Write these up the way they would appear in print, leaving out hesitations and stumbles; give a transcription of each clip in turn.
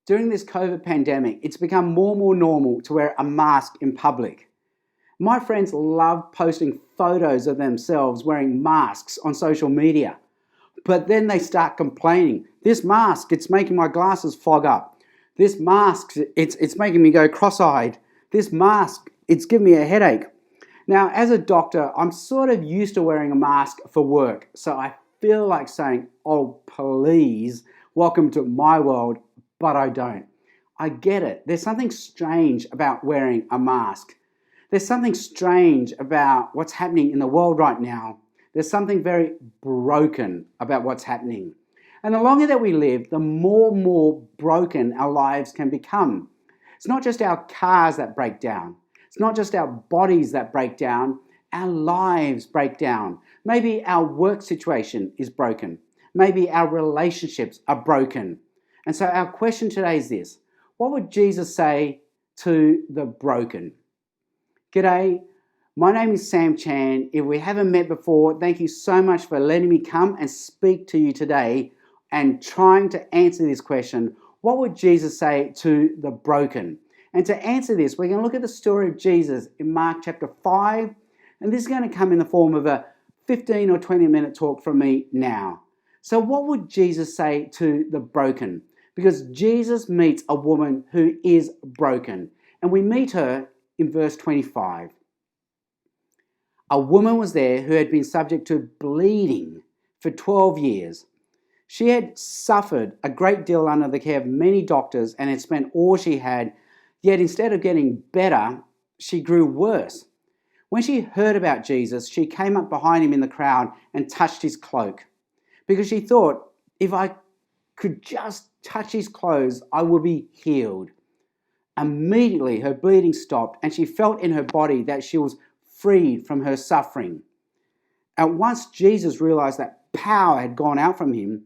During this COVID pandemic, it's become more and more normal to wear a mask in public. My friends love posting photos of themselves wearing masks on social media. But then they start complaining. This mask, it's making my glasses fog up. This mask, it's making me go cross-eyed. This mask, it's giving me a headache. Now, as a doctor, I'm sort of used to wearing a mask for work. So I feel like saying, oh, please, welcome to my world, but I don't. I get it. There's something strange about wearing a mask. There's something strange about what's happening in the world right now. There's something very broken about what's happening. And the longer that we live, the more and more broken our lives can become. It's not just our cars that break down. It's not just our bodies that break down. Our lives break down. Maybe our work situation is broken. Maybe our relationships are broken. And so our question today is this: what would Jesus say to the broken? G'day, my name is Sam Chan. If we haven't met before, thank you so much for letting me come and speak to you today and trying to answer this question. What would Jesus say to the broken? And to answer this, we're going to look at the story of Jesus in Mark chapter 5. And this is going to come in the form of a 15 or 20 minute talk from me now. So what would Jesus say to the broken? Because Jesus meets a woman who is broken. And we meet her in verse 25. A woman was there who had been subject to bleeding for 12 years. She had suffered a great deal under the care of many doctors and had spent all she had, yet instead of getting better, she grew worse. When she heard about Jesus, she came up behind him in the crowd and touched his cloak, because she thought, if I could just touch his clothes, I will be healed. Immediately her bleeding stopped and she felt in her body that she was freed from her suffering. At once Jesus realized that power had gone out from him.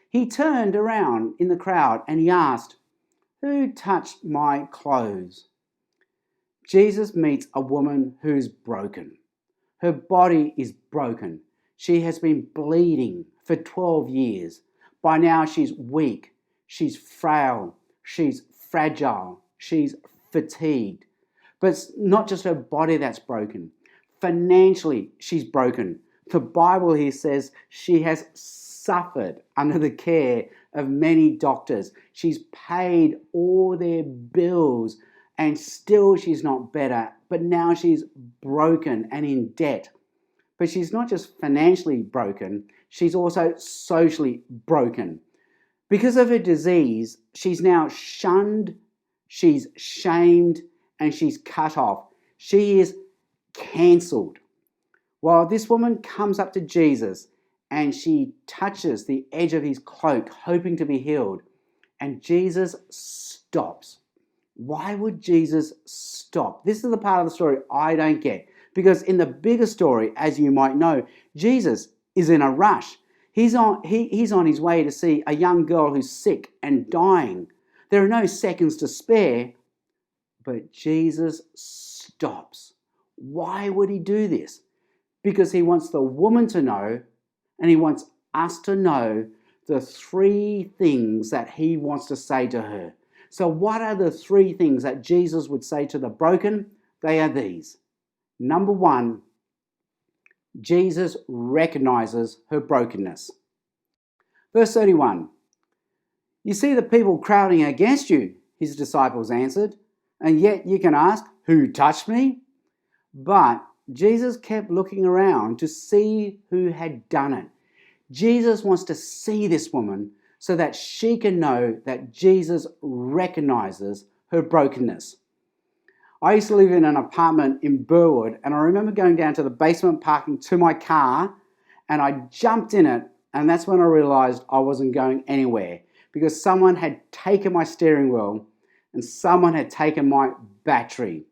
He turned around in the crowd and he asked, "Who touched my clothes?" Jesus meets a woman who's broken. Her body is broken. She has been bleeding for 12 years. By now she's weak, she's frail, she's fragile, she's fatigued. But it's not just her body that's broken. Financially, she's broken. The Bible here says she has suffered under the care of many doctors. She's paid all their bills and still she's not better. But now she's broken and in debt. But she's not just financially broken, she's also socially broken. Because of her disease, she's now shunned, she's shamed, and she's cut off. She is cancelled. Well, this woman comes up to Jesus and she touches the edge of his cloak, hoping to be healed. And Jesus stops. Why would Jesus stop? This is the part of the story I don't get. Because in the bigger story, as you might know, Jesus is in a rush. He's on his way to see a young girl who's sick and dying. There are no seconds to spare, but Jesus stops. Why would he do this? Because he wants the woman to know, and he wants us to know the three things that he wants to say to her. So what are the three things that Jesus would say to the broken? They are these. Number one, Jesus recognizes her brokenness. Verse 31, "You see the people crowding against you," his disciples answered, "and yet you can ask, 'Who touched me?'" But Jesus kept looking around to see who had done it. Jesus wants to see this woman so that she can know that Jesus recognizes her brokenness. I used to live in an apartment in Burwood, and I remember going down to the basement parking to my car, and I jumped in it, and that's when I realized I wasn't going anywhere, because someone had taken my steering wheel and someone had taken my battery.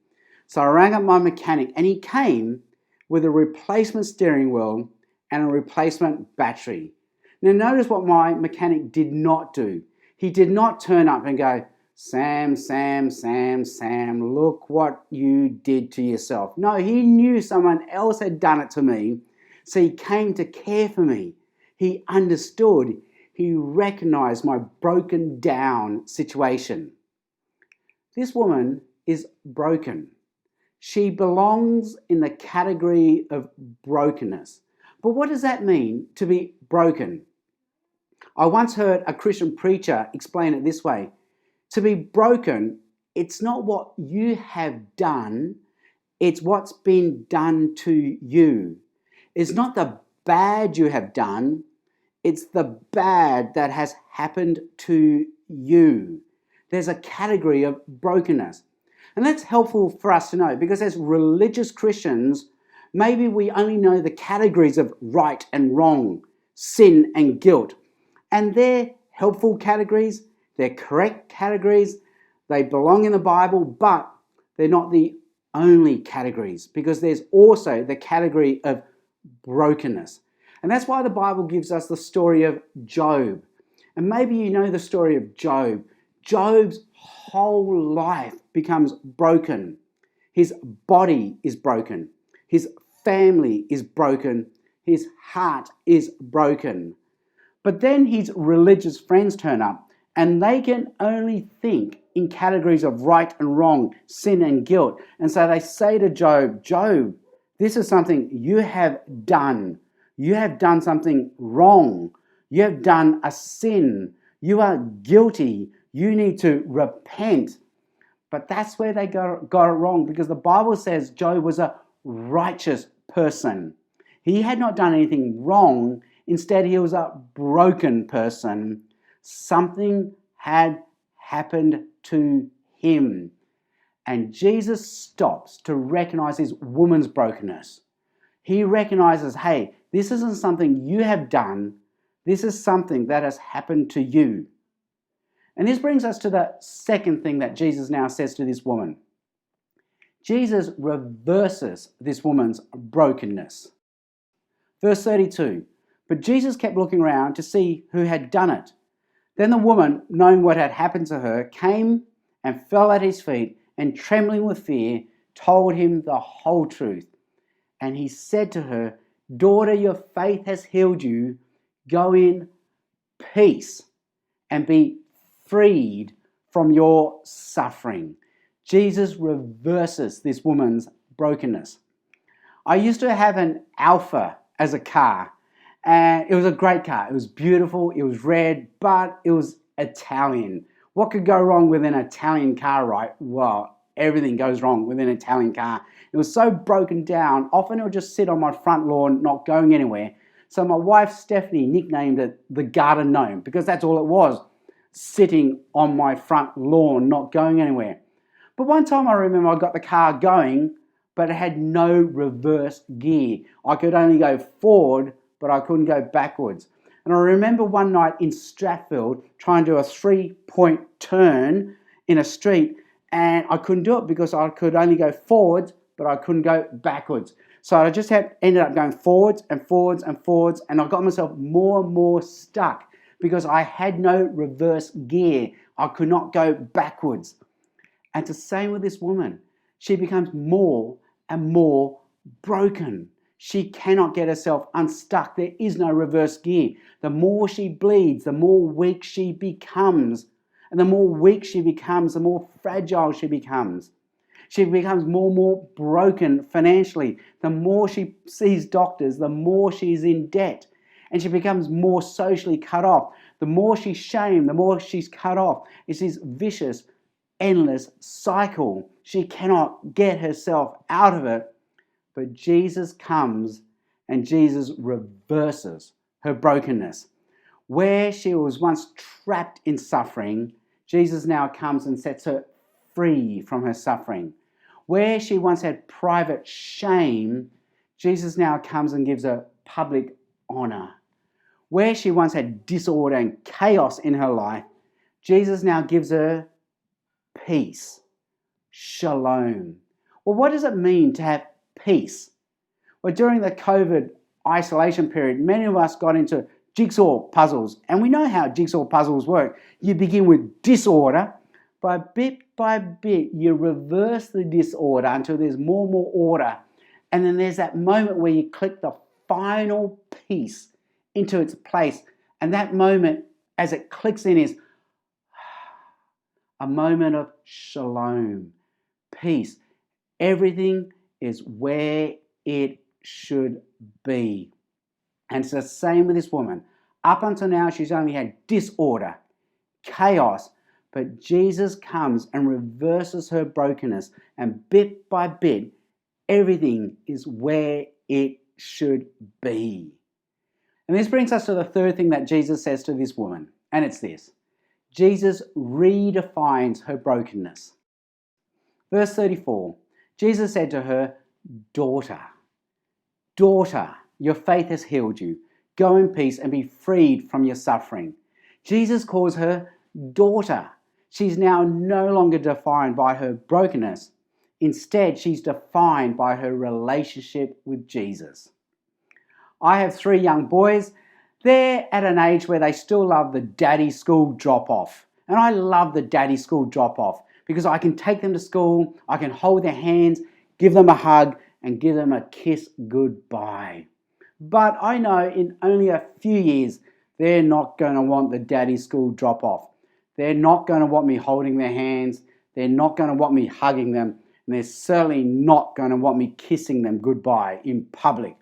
So I rang up my mechanic and he came with a replacement steering wheel and a replacement battery. Now notice what my mechanic did not do. He did not turn up and go, Sam, look what you did to yourself. No, he knew someone else had done it to me, so he came to care for me. He understood. He recognized my broken down situation. This woman is broken. She belongs in the category of brokenness. But what does that mean, to be broken? I once heard a Christian preacher explain it this way. To be broken, it's not what you have done, it's what's been done to you. It's not the bad you have done, it's the bad that has happened to you. There's a category of brokenness. And that's helpful for us to know because as religious Christians, maybe we only know the categories of right and wrong, sin and guilt. And they're helpful categories, they're correct categories, they belong in the Bible, but they're not the only categories because there's also the category of brokenness. And that's why the Bible gives us the story of Job. And maybe you know the story of Job. Job's whole life becomes broken. His body is broken. His family is broken. His heart is broken. But then his religious friends turn up and they can only think in categories of right and wrong, sin and guilt. And so they say to Job, Job, this is something you have done. You have done something wrong. You have done a sin. You are guilty. You need to repent. But that's where they got it wrong because the Bible says Job was a righteous person. He had not done anything wrong. Instead, he was a broken person. Something had happened to him. And Jesus stops to recognize his woman's brokenness. He recognizes, hey, this isn't something you have done. This is something that has happened to you. And this brings us to the second thing that Jesus now says to this woman. Jesus reverses this woman's brokenness. Verse 32, but Jesus kept looking around to see who had done it. Then the woman, knowing what had happened to her, came and fell at his feet and trembling with fear, told him the whole truth. And he said to her, daughter, your faith has healed you. Go in peace and be freed from your suffering. Jesus reverses this woman's brokenness. I used to have an Alpha as a car, and it was a great car. It was beautiful, it was red, but it was Italian. What could go wrong with an Italian car, right? Well, everything goes wrong with an Italian car. It was so broken down, often it would just sit on my front lawn, not going anywhere. So my wife, Stephanie, nicknamed it the garden gnome because that's all it was, sitting on my front lawn, not going anywhere. But one time I remember I got the car going, but it had no reverse gear. I could only go forward, but I couldn't go backwards. And I remember one night in Strathfield trying to do a 3-point turn in a street, and I couldn't do it because I could only go forwards, but I couldn't go backwards. So I just ended up going forwards and forwards and forwards, and I got myself more and more stuck because I had no reverse gear. I could not go backwards. And it's the same with this woman. She becomes more and more broken. She cannot get herself unstuck. There is no reverse gear. The more she bleeds, the more weak she becomes. And the more weak she becomes, the more fragile she becomes. She becomes more and more broken financially. The more she sees doctors, the more she's in debt. And she becomes more socially cut off. The more she's shamed, the more she's cut off. It's this vicious, endless cycle. She cannot get herself out of it. But Jesus comes and Jesus reverses her brokenness. Where she was once trapped in suffering, Jesus now comes and sets her free from her suffering. Where she once had private shame, Jesus now comes and gives her public honor. Where she once had disorder and chaos in her life, Jesus now gives her peace, shalom. Well, what does it mean to have peace? Well, during the COVID isolation period, many of us got into jigsaw puzzles, and we know how jigsaw puzzles work. You begin with disorder, but bit by bit, you reverse the disorder until there's more and more order. And then there's that moment where you click the final piece into its place, And that moment, as it clicks in, is a moment of shalom, peace. Everything is where it should be. And it's the same with this woman. Up until now, she's only had disorder, chaos, but Jesus comes and reverses her brokenness, and bit by bit, everything is where it should be. And this brings us to the third thing that Jesus says to this woman, and it's this: Jesus redefines her brokenness. Verse 34, Jesus said to her, "Daughter, daughter, your faith has healed you. Go in peace and be freed from your suffering." Jesus calls her daughter. She's now no longer defined by her brokenness. Instead, she's defined by her relationship with Jesus. I have 3 young boys. They're at an age where they still love the daddy school drop-off. And I love the daddy school drop-off because I can take them to school, I can hold their hands, give them a hug, and give them a kiss goodbye. But I know in only a few years, they're not going to want the daddy school drop-off. They're not going to want me holding their hands. They're not going to want me hugging them. And they're certainly not going to want me kissing them goodbye in public.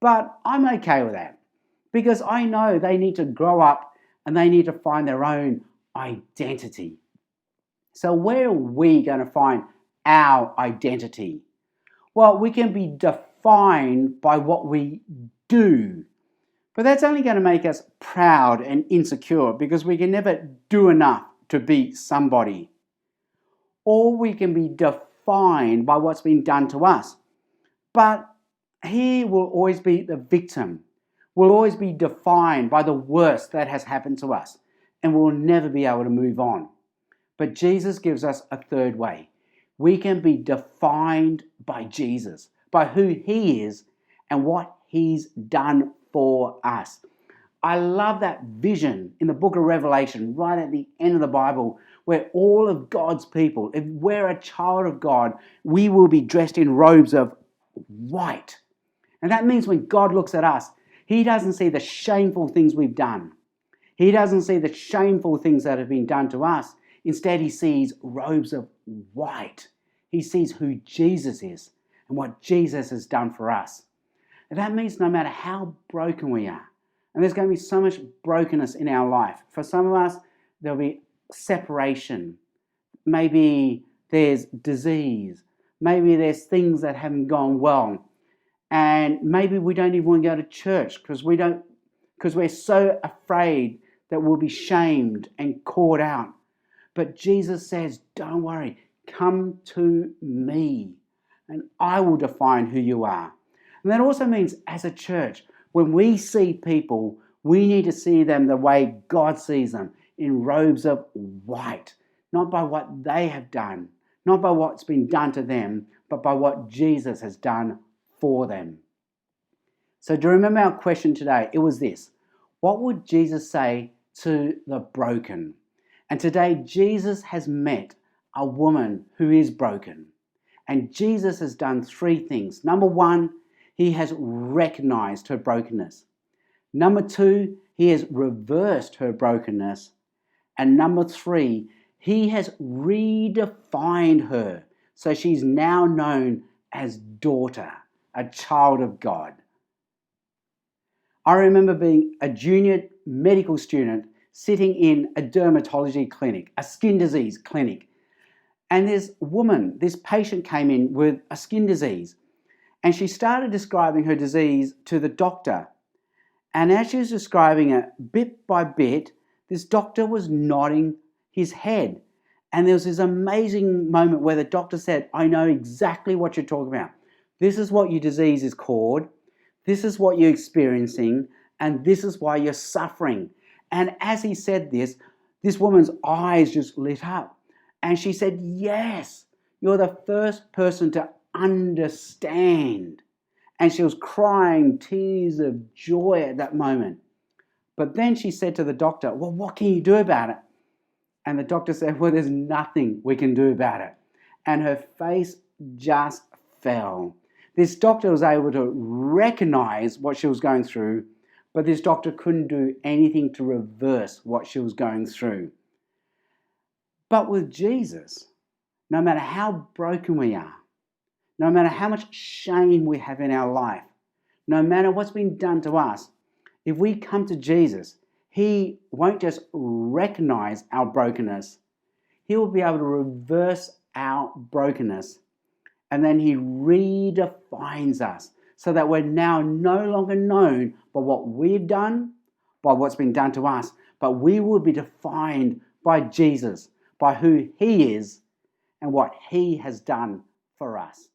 But I'm okay with that because I know they need to grow up and they need to find their own identity. So where are we going to find our identity? Well, we can be defined by what we do. But that's only going to make us proud and insecure because we can never do enough to be somebody. Or we can be defined by what's been done to us. But here we'll always be the victim. We'll always be defined by the worst that has happened to us. And we'll never be able to move on. But Jesus gives us a third way. We can be defined by Jesus, by who He is and what He's done for us. I love that vision in the book of Revelation, right at the end of the Bible, where all of God's people, if we're a child of God, we will be dressed in robes of white. And that means when God looks at us, He doesn't see the shameful things we've done. He doesn't see the shameful things that have been done to us. Instead, He sees robes of white. He sees who Jesus is and what Jesus has done for us. And that means no matter how broken we are, and there's going to be so much brokenness in our life. For some of us, there'll be separation. Maybe there's disease. Maybe there's things that haven't gone well. And maybe we don't even want to go to church because we're so afraid that we'll be shamed and caught out. But Jesus says, don't worry, come to me and I will define who you are. And that also means as a church, when we see people, we need to see them the way God sees them, in robes of white, not by what they have done, not by what's been done to them, but by what Jesus has done for them. So do you remember our question today? It was this: what would Jesus say to the broken? And today Jesus has met a woman who is broken. And Jesus has done 3 things. Number 1, He has recognized her brokenness. Number 2, He has reversed her brokenness. And number 3, He has redefined her. So she's now known as daughter, a child of God. I remember being a junior medical student sitting in a dermatology clinic, a skin disease clinic. And this patient came in with a skin disease. And she started describing her disease to the doctor. And as she was describing it bit by bit, this doctor was nodding his head. And there was this amazing moment where the doctor said, I know exactly what you're talking about. This is what your disease is called. This is what you're experiencing. And this is why you're suffering. And as he said this woman's eyes just lit up. And she said, yes, you're the first person to understand. And she was crying tears of joy at that moment. But then she said to the doctor, well, what can you do about it? And the doctor said, well, there's nothing we can do about it. And her face just fell. This doctor was able to recognize what she was going through, But this doctor couldn't do anything to reverse what she was going through. But with Jesus, no matter how broken we are, no matter how much shame we have in our life, no matter what's been done to us, if we come to Jesus, He won't just recognize our brokenness, He will be able to reverse our brokenness. And then He redefines us so that we're now no longer known by what we've done, by what's been done to us, but we will be defined by Jesus, by who He is and what He has done for us.